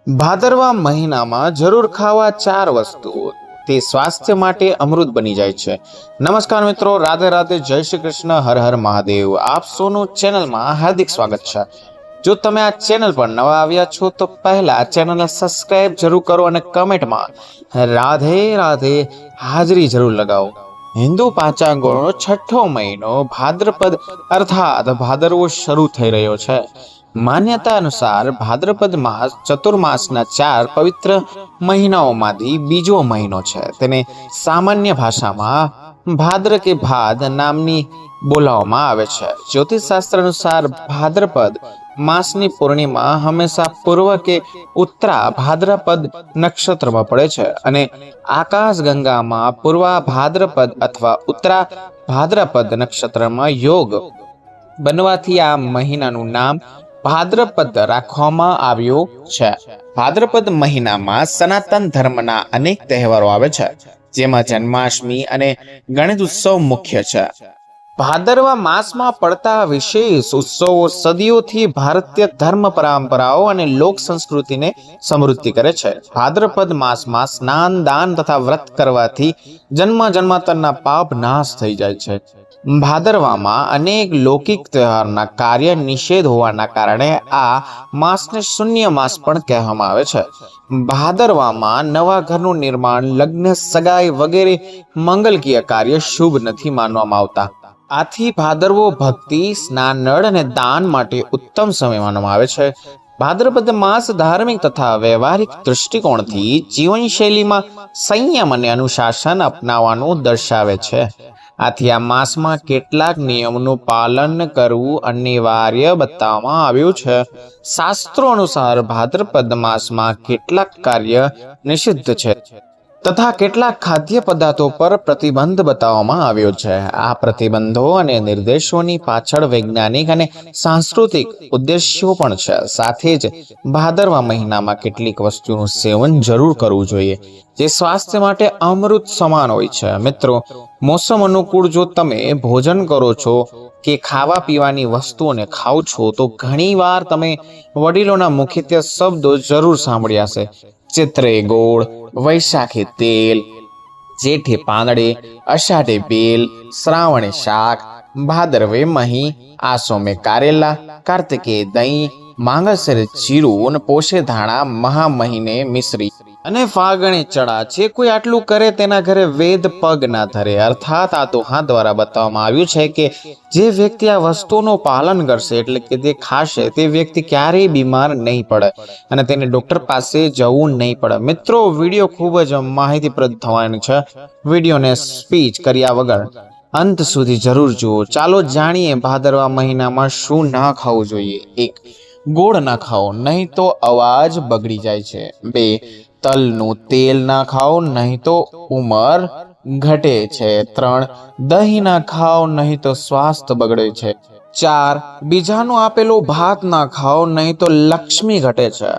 ભાદરવા મહિનામાં જરૂર ખાવા 4 વસ્તુઓ તે સ્વાસ્થ્ય માટે અમૃત બની જાય છે। નમસ્કાર મિત્રો, રાધે રાધે, જય શ્રી કૃષ્ણ, હર હર મહાદેવ। આપ સૌનું ચેનલમાં હાર્દિક સ્વાગત છે। જો તમે આ ચેનલ પર નવા આવ્યા છો તો પહેલા ચેનલને સબસ્ક્રાઇબ જરૂર કરો અને કમેન્ટમાં રાધે રાધે હાજરી જરૂર લગાવો। હિન્દુ પાંચાંગોનો છઠ્ઠો મહિનો ભાદ્રપદ અર્થાત ભાદરવો શરૂ થઈ રહ્યો છે। માન્યતા અનુસાર ભાદ્રપદ માસ ચતુર્માસના 4 પવિત્ર મહિનાઓમાંથી બીજો મહિનો છે। તેને સામાન્ય ભાષામાં ભાદ્ર કે ભાદ નામની બોલાવવામાં આવે છે। જ્યોતિષશાસ્ત્ર અનુસાર ભાદ્રપદ માસની પૂર્ણિમા હંમેશા પૂર્વ કે ઉત્તરા ભાદ્રપદ નક્ષત્રમાં પડે છે અને આકાશ ગંગામાં પૂર્વા ભાદ્રપદ અથવા ઉત્તરા ભાદ્રપદ નક્ષત્રમાં યોગ બનવાથી આ મહિનાનું નામ ભાદ્રપદ રાખવામાં આવ્યું છે। ભાદ્રપદ મહિનામાં સનાતન ધર્મના અનેક તહેવારો આવે છે, જેમાં જન્માષ્ટમી અને ગણેશ ઉત્સવ મુખ્ય છે। ભાદરવા માસમાં પડતા વિશેષ ઉત્સવો સદીઓથી ભારતીય ધર્મ પરંપરાઓ અને લોક સંસ્કૃતિને સમૃદ્ધિ કરે છે। ભાદ્રપદ માસમાં સ્નાન, દાન તથા વ્રત કરવાથી જન્મ જન્માંતરના પાપ નાશ થઈ જાય છે। ભાદરવામાં અનેક લૌકિક તહેવારના કાર્ય નિષેધ હોવાના કારણે આ માસને શૂન્ય માસ પણ કહેવામાં આવે છે। ભાદરવામાં નવા ઘરનું નિર્માણ, લગ્ન, સગાઈ વગેરે મંગલકીય કાર્ય શુભ નથી માનવામાં આવતા। આથી ભાદરવો ભક્તિ, સ્નાનળ અને દાન માટે ઉત્તમ સમય માનવામાં આવે છે। ભાદ્રપદ માસ ધાર્મિક તથા વ્યવહારિક દૃષ્ટિકોણથી જીવનશૈલીમાં સંયમ અને અનુશાસન અપનાવવાનું દર્શાવે છે। આથી આ માસમાં કેટલાક નિયમોનું પાલન કરવું અનિવાર્ય બતાવવામાં આવ્યું છે। શાસ્ત્રો અનુસાર ભાદ્રપદ માસમાં કેટલાક કાર્ય નિષિદ્ધ છે તથા કેટલાક ખાદ્ય પદાર્થો પર પ્રતિબંધ બતાવવામાં આવ્યો છે। આ પ્રતિબંધો અને નિર્દેશોની પાછળ વૈજ્ઞાનિક અને સાંસ્કૃતિક ઉદ્દેશ્યો પણ છે। સાથે જ ભાદરવા મહિનામાં કેટલીક વસ્તુનું સેવન જરૂર કરવું જોઈએ, જે સ્વાસ્થ્ય માટે અમૃત સમાન હોય છે। મિત્રો, મોસમ અનુકૂળ જો તમે ભોજન કરો છો કે ખાવા પીવાની વસ્તુઓને ખાઓ છો તો ઘણીવાર તમે વડીલોના મુખેથી શબ્દો જરૂર સાંભળ્યા હશે: ચૈત્રે ગોળ, વૈશાખે તેલ, જેઠે પાંદડે, અષાઢે બેલ, શ્રાવણે શાક, ભાદરવે મહી, આસોમે કારેલા, કાર્તિકે દહીં, માંગસરે જીરું અને પોષે ધાણા, મહા મહિને મિશ્રી અને ફાગણે ચણા। જે કોઈ આટલું કરે તેના ઘરે વેદ પગ ના ધરે। અર્થાત આ દોહા દ્વારા બતાવવામાં આવ્યું છે કે જે વ્યક્તિ આ વસ્તુઓનું પાલન કરશે, એટલે કે તે ખાશે, તે વ્યક્તિ ક્યારેય બીમાર નહીં પડે અને તેને ડોક્ટર પાસે જવું નહીં પડે। મિત્રો, વિડીયો ખૂબ જ માહિતીપ્રદ થવાનો છે। વિડીયોને સ્પીચ કર્યા વગર અંત સુધી જરૂર જુઓ। ચાલો જાણીએ ભાદરવા મહિનામાં શું ના ખાવું જોઈએ। 1. ગોળ ના ખાઓ, નહીં તો અવાજ બગડી જાય છે। 2. તલનું તેલ ના ખાઓ, નહીં તો ઉંમર ઘટે છે। 3. દહીં ના ખાઓ, નહીં તો સ્વાસ્થ્ય બગડે છે। 4. બીજાનું આપેલું ભાત ના ખાઓ, નહીં તો લક્ષ્મી ઘટે છે।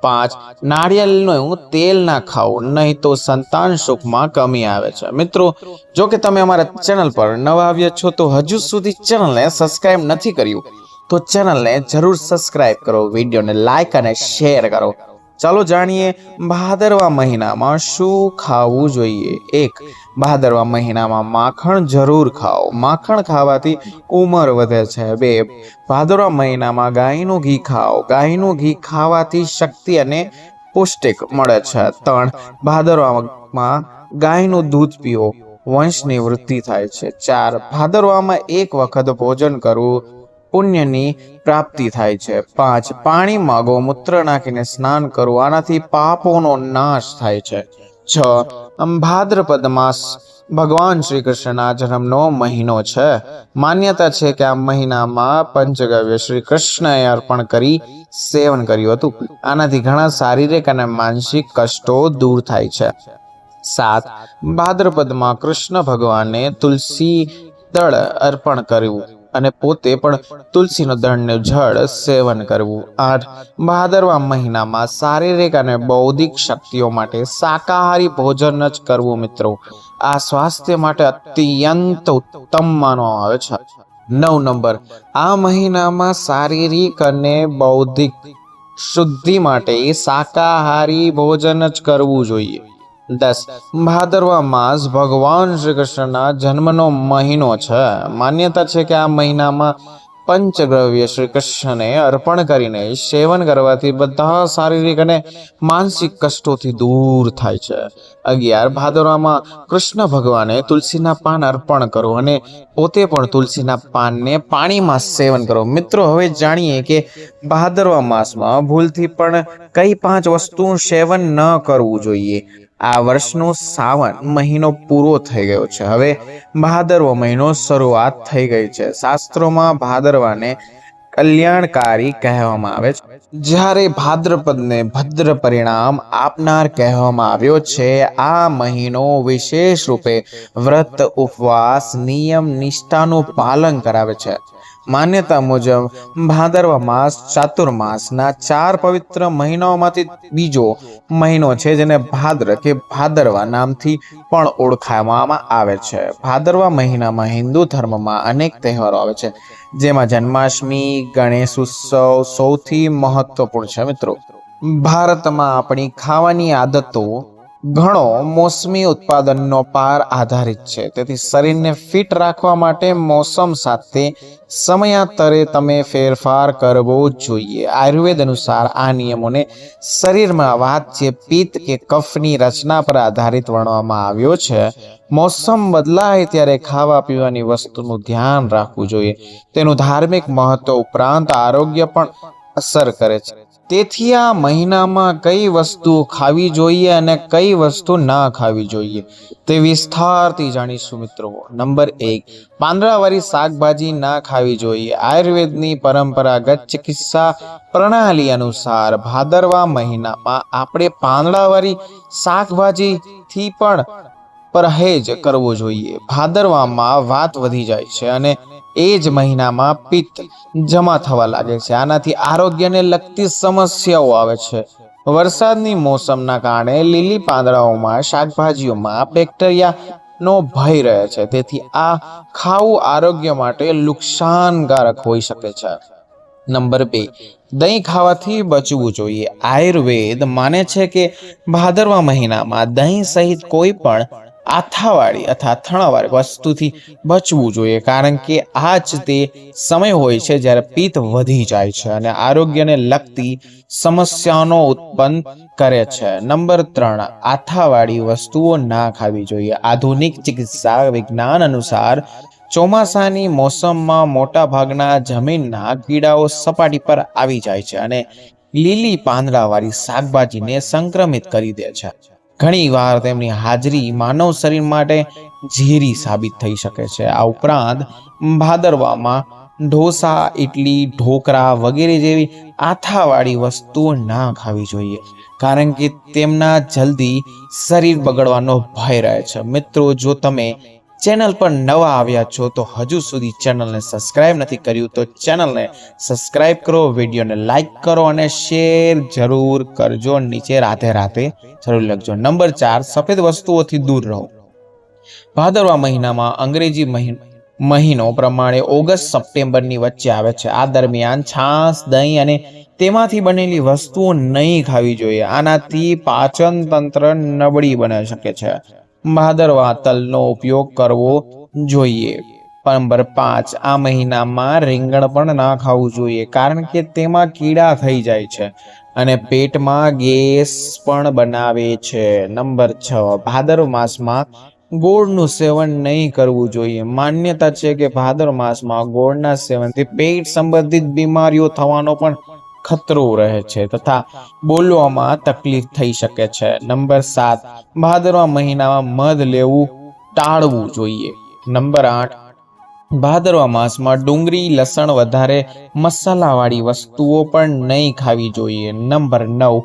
5. નાળિયેરનું તેલ ના ખાઓ, નહીં તો સંતાન સુખમાં કમી આવે છે। મિત્રો, જો કે તમે અમારા ચેનલ પર નવા આવ્યા છો તો હજુ સુધી ચેનલને સબસ્ક્રાઇબ નથી કર્યું તો ચેનલને જરૂર સબસ્ક્રાઇબ કરો, વિડીયોને લાઈક અને શેર કરો। ચાલો જાણીએ ભાદરવા મહિનામાં શું ખાવું જોઈએ। 1. ભાદરવા મહિનામાં માખણ જરૂર ખાઓ, માખણ ખાવાથી ઉંમર વધે છે। 2. ભાદરવા મહિનામાં ગાયનું ઘી ખાઓ, ગાયનું ઘી ખાવાથી શક્તિ અને પૌષ્ટિક મળે છે। 3. ભાદરવામાં ગાયનું દૂધ પીવો, વંશની વૃદ્ધિ થાય છે। 4. ભાદરવામાં એક વખત ભોજન કરવું, પુણ્યની પ્રાપ્તિ થાય છે। 5. પાણીમાં ગૌમૂત્ર નાખીને સ્નાન કરવું, આનાથી પાપોનો નાશ થાય છે। 6. ભાદ્રપદ માસ ભગવાન શ્રી કૃષ્ણના જન્મનો મહિનો છે। માન્યતા છે કે આ મહિનામાં પંચગવ્ય શ્રી કૃષ્ણએ અર્પણ કરી સેવન કર્યું હતું। આનાથી ઘણા શારીરિક અને માનસિક કષ્ટો દૂર થાય છે। 7. ભાદ્રપદમાં કૃષ્ણ ભગવાનને તુલસી દળ અર્પણ કરવું અને પોતે પણ તુલસીનો દળનું જળ સેવન કરવું। 8. ભાદરવા મહિનામાં શારીરિક અને બૌદ્ધિક શક્તિઓ માટે શાકાહારી ભોજન જ કરવું। મિત્રો, આ સ્વાસ્થ્ય માટે અત્યંત ઉત્તમ માનવામાં આવે છે। 9 નંબર, આ મહિનામાં શારીરિક અને બૌદ્ધિક શુદ્ધિ માટે શાકાહારી ભોજન જ કરવું જોઈએ. 10. ભાદરવા માસ ભગવાન શ્રી કૃષ્ણના જન્મનો મહિનો છે. માન્યતા છે કે આ મહિનામાં પંચદ્રવ્ય શ્રી કૃષ્ણને અર્પણ કરીને સેવન કરવાથી બધા શારીરિક અને માનસિક કષ્ટોથી દૂર થાય છે. 11. ભાદરવામાં કૃષ્ણ ભગવાને તુલસીના પાન અર્પણ કરો અને પોતે પણ તુલસીના પાનને પાણીમાં સેવન કરો. મિત્રો, હવે જાણીએ કે ભાદરવા માસમાં ભૂલથી પણ કઈ 5 વસ્તુનું સેવન ન કરવું જોઈએ. આ વર્ષનો સાવન મહિનો પૂરો થઈ ગયો છે. હવે ભાદરવો મહિનો શરૂઆત થઈ ગઈ છે. શાસ્ત્રોમાં ભાદરવાને કલ્યાણકારી કહેવામાં આવે છે, જ્યારે ભાદ્રપદને ભદ્ર પરિણામ આપનાર કહેવામાં આવ્યો છે. આ મહિનો વિશેષ રૂપે વ્રત, ઉપવાસ, નિયમ, નિષ્ઠાનું પાલન કરાવે છે. માન્યતા મુજબ ભાદરવા માસ ચાતુર્માસના 4 પવિત્ર મહિનાઓમાંથી બીજો મહિનો છે, જેને ભાદ્ર કે ભાદરવા નામથી પણ ઓળખાવવામાં આવે છે. ભાદરવા મહિનામાં હિન્દુ ધર્મમાં અનેક તહેવારો આવે છે, જેમાં જન્માષ્ટમી, ગણેશ ઉત્સવ સૌથી મહત્વપૂર્ણ છે. મિત્રો, ભારતમાં આપણી ખાવાની આદતો ઘણો મોસમી ઉત્પાદનનો પાર આધારિત છે. તેથી શરીરને ફિટ રાખવા માટે મોસમ સાથે સમયાંતરે તમે ફેરફાર કરવો જોઈએ. આયુર્વેદ અનુસાર આ નિયમોને શરીરમાં વાત, જે પિત્ત કે કફની રચના પર આધારિત વર્ણવવામાં આવ્યો છે. મોસમ બદલાય ત્યારે ખાવા પીવાની વસ્તુનું ધ્યાન રાખવું જોઈએ. તેનું ધાર્મિક મહત્વ ઉપરાંત આરોગ્ય પણ અસર કરે છે. તેથી આ મહિનામાં કઈ વસ્તુ ખાવી જોઈએ અને કઈ વસ્તુ ના ખાવી જોઈએ તે વિસ્તારથી જાણીશું. મિત્રો, નંબર 1, પાંદડાવાળી શાકભાજી ના ખાવી જોઈએ. આયુર્વેદની પરંપરાગત ચિકિત્સા પ્રણાલી અનુસાર ભાદરવા મહિનામાં આપણે પાંદડાવાળી શાકભાજીથી પણ પરહેજ કરવો જોઈએ. ભાદરવામાં વાત વધી જાય છે અને એ જ મહિનામાં પિત્ત જમા થવા લાગે છે. આનાથી આરોગ્યને લગતી સમસ્યાઓ આવે છે. વરસાદની મોસમના કારણે લીલી પાંદડાઓમાં શાકભાજીઓમાં બેક્ટેરિયાનો ભય રહે છે. તેથી આ ખાવું આરોગ્ય માટે નુકસાનકારક હોઈ શકે છે. નંબર 2, દહીં ખાવાથી બચવું જોઈએ. આયુર્વેદ માને છે કે ભાદરવા મહિનામાં દહીં સહિત કોઈ પણ આથાવાળી અથવા અથાણાવાળી વસ્તુથી બચવું જોઈએ, કારણ કે આ જ તે સમય હોય છે જ્યારે પિત્ત વધી જાય છે અને આરોગ્યને લગતી સમસ્યાનો ઉત્પન્ન કરે છે. નંબર 3, આથાવાળી વસ્તુઓ ના ખાવી જોઈએ. આધુનિક ચિકિત્સા વિજ્ઞાન અનુસાર ચોમાસાની મોસમમાં મોટા ભાગના જમીનના કીડાઓ સપાટી પર આવી જાય છે અને લીલી પાંદડાવાળી શાકભાજીને સંક્રમિત કરી દે છે. ઘણી વાર તેમની હાજરી માનવ શરીર માટે ઝેરી સાબિત થઈ શકે છે. આ ઉપરાંત ભાદરવામાં ઢોસા, ઇડલી, ઢોકળા વગેરે જેવી આથાવાળી વસ્તુઓ ના ખાવી જોઈએ, કારણ કે તેમના જલ્દી શરીર બગડવાનો ભય રહે છે. મિત્રો, જો તમે ચેનલ પર નવા આવ્યા છો તો હજુ સુધી ચેનલને સબસ્ક્રાઇબ નથી કર્યું તો ચેનલને સબસ્ક્રાઇબ કરો, વિડીયોને લાઈક કરો અને શેર જરૂર કરજો. નીચે રાધે રાધે જરૂર લખજો. નંબર 4, સફેદ વસ્તુઓથી દૂર રહો. ભાદરવા મહિનામાં અંગ્રેજી મહિનો પ્રમાણે ઓગસ્ટ સપ્ટેમ્બરની વચ્ચે આવે છે. આ દરમિયાન છાશ, દહીં અને તેમાંથી બનેલી વસ્તુઓ નહીં ખાવી જોઈએ. આનાથી પાચન તંત્ર નબળી બની શકે છે. ભાદરવા તલનો ઉપયોગ કરવો જોઈએ. નંબર 5, આ મહિનામાં રીંગણ પણ ના ખાવું જોઈએ, કારણ કે તેમાં કીડા થઈ જાય છે અને પેટમાં ગેસ પણ બનાવે છે. નંબર 6, ભાદરવા માસમાં ગોળનું સેવન નહીં કરવું જોઈએ. માન્યતા છે કે ભાદરવા માસમાં ગોળના સેવનથી પેટ સંબંધિત બીમારીઓ થવાનો પણ ખતરો રહે છે તથા બોલવામાં તકલીફ થઈ શકે છે. નંબર 7, ભાદરવા મહિનામાં મધ લેવું ટાળવું જોઈએ. નંબર 8, ભાદરવા માસમાં ડુંગળી, લસણ, વધારે મસાલાવાળી વસ્તુઓ પણ નહીં ખાવી જોઈએ. નંબર 9,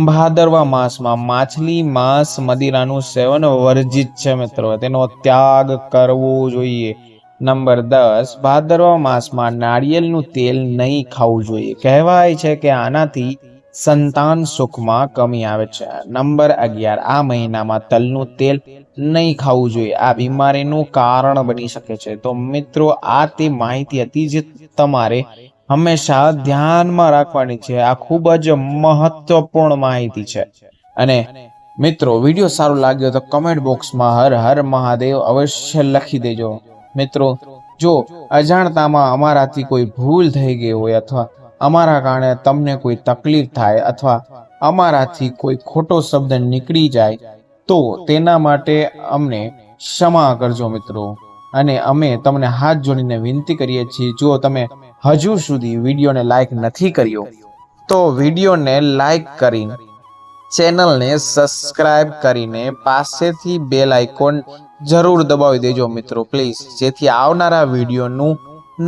ભાદરવા માસમાં માછલી, માંસ, મદિરાનું સેવન વર્જિત છે. મિત્રો, તેનો ત્યાગ કરવો જોઈએ. નંબર 10, ભાદરવા માસમાં નાળિયેરનું તેલ નહીં ખાવું જોઈએ. કહેવાય છે કે આનાથી સંતાન સુખમાં કમી આવે છે. નંબર 11, આ મહિનામાં તલનું તેલ નહીં ખાવું જોઈએ. આ બીમારીનું કારણ બની શકે છે. તો મિત્રો, આ તે માહિતી હતી જે તમારે હંમેશા ધ્યાનમાં રાખવાની છે. આ ખૂબ જ મહત્વપૂર્ણ માહિતી છે. અને મિત્રો, વિડીયો સારો લાગ્યો તો કમેન્ટ બોક્સમાં હર હર મહાદેવ અવશ્ય લખી દેજો. મિત્રો, જો અજાણતામાં અમારાથી કોઈ ભૂલ થઈ ગઈ હોય અથવા અમારા કારણે તમને કોઈ તકલીફ થાય અથવા અમારાથી કોઈ ખોટો શબ્દ નીકળી જાય તો તેના માટે અમને ક્ષમા કરજો મિત્રો. અને અમે તમને હાથ જોડીને વિનંતી કરીએ છીએ, જો તમે હજુ સુધી વિડીયોને લાઈક નથી કર્યો તો વિડીયોને લાઈક કરી ચેનલને સબસ્ક્રાઇબ કરીને પાસેથી બેલ આઇકોન જરૂર દબાવી દેજો મિત્રો પ્લીઝ, જેથી આવનારા વિડીયોનું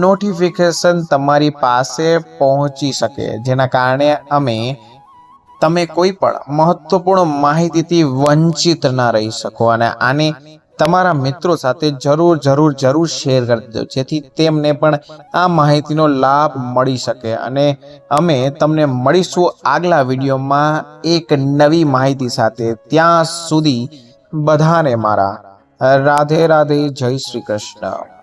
નોટિફિકેશન તમારી પાસે પહોંચી શકે, જેના કારણે તમે કોઈ પણ મહત્વપૂર્ણ માહિતીથી વંચિત ના રહી શકો. અને આને તમારા મિત્રો સાથે જરૂર શેર કરી દેજો, જેથી તેમને પણ આ માહિતીનો લાભ મળી શકે. અને અમે તમને મળીશું આગલા વિડીયોમાં એક નવી માહિતી સાથે. ત્યાં સુધી બધાને મારા રાધે રાધે, જય શ્રી કૃષ્ણ.